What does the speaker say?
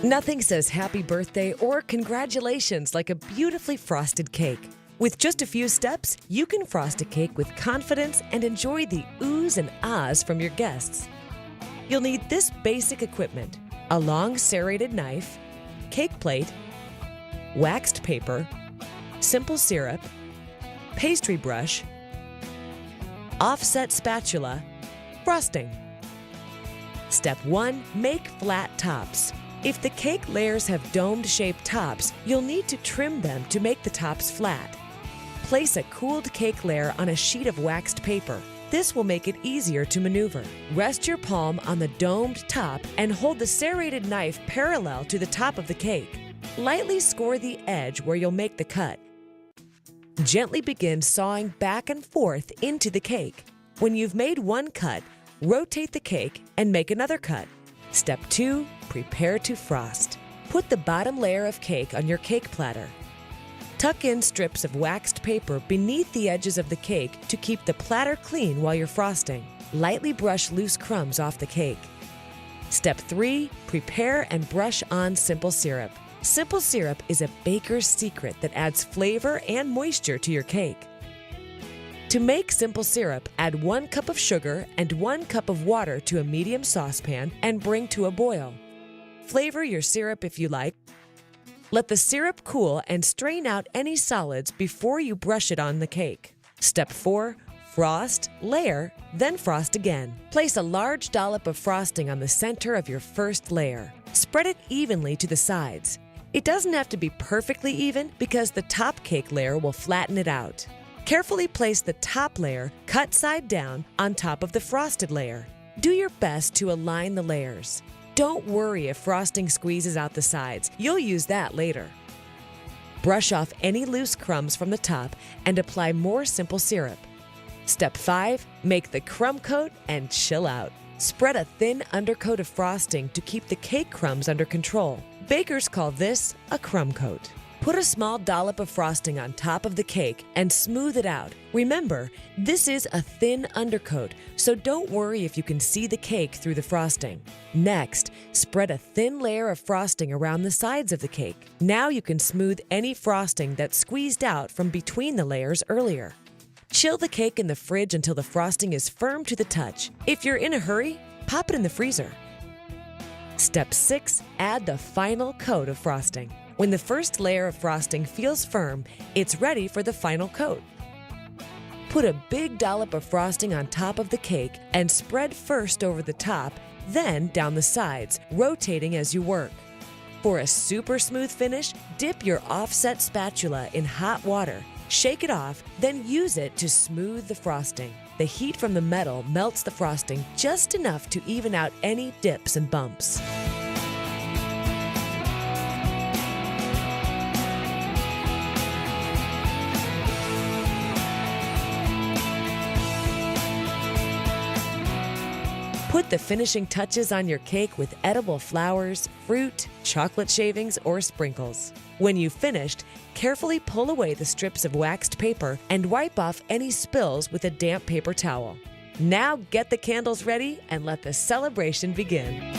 Nothing says happy birthday or congratulations like a beautifully frosted cake. With just a few steps, you can frost a cake with confidence and enjoy the oohs and ahs from your guests. You'll need this basic equipment: a long serrated knife, cake plate, waxed paper, simple syrup, pastry brush, offset spatula, frosting. Step 1. Make flat tops. If the cake layers have dome-shaped tops, you'll need to trim them to make the tops flat. Place a cooled cake layer on a sheet of waxed paper. This will make it easier to maneuver. Rest your palm on the domed top and hold the serrated knife parallel to the top of the cake. Lightly score the edge where you'll make the cut. Gently begin sawing back and forth into the cake. When you've made one cut, rotate the cake and make another cut. Step 2. Prepare to frost. Put the bottom layer of cake on your cake platter. Tuck in strips of waxed paper beneath the edges of the cake to keep the platter clean while you're frosting. Lightly brush loose crumbs off the cake. Step 3. Prepare and brush on simple syrup. Simple syrup is a baker's secret that adds flavor and moisture to your cake. To make simple syrup, add 1 cup of sugar and 1 cup of water to a medium saucepan and bring to a boil. Flavor your syrup if you like. Let the syrup cool and strain out any solids before you brush it on the cake. Step 4. Frost, layer, then frost again. Place a large dollop of frosting on the center of your first layer. Spread it evenly to the sides. It doesn't have to be perfectly even because the top cake layer will flatten it out. Carefully place the top layer, cut side down, on top of the frosted layer. Do your best to align the layers. Don't worry if frosting squeezes out the sides. You'll use that later. Brush off any loose crumbs from the top and apply more simple syrup. Step 5. Make the crumb coat and chill out. Spread a thin undercoat of frosting to keep the cake crumbs under control. Bakers call this a crumb coat. Put a small dollop of frosting on top of the cake and smooth it out. Remember, this is a thin undercoat, so don't worry if you can see the cake through the frosting. Next, spread a thin layer of frosting around the sides of the cake. Now you can smooth any frosting that squeezed out from between the layers earlier. Chill the cake in the fridge until the frosting is firm to the touch. If you're in a hurry, pop it in the freezer. Step 6. Add the final coat of frosting. When the first layer of frosting feels firm, it's ready for the final coat. Put a big dollop of frosting on top of the cake and spread first over the top, then down the sides, rotating as you work. For a super smooth finish, dip your offset spatula in hot water, shake it off, then use it to smooth the frosting. The heat from the metal melts the frosting just enough to even out any dips and bumps. Put the finishing touches on your cake with edible flowers, fruit, chocolate shavings, or sprinkles. When you've finished, carefully pull away the strips of waxed paper and wipe off any spills with a damp paper towel. Now get the candles ready and let the celebration begin.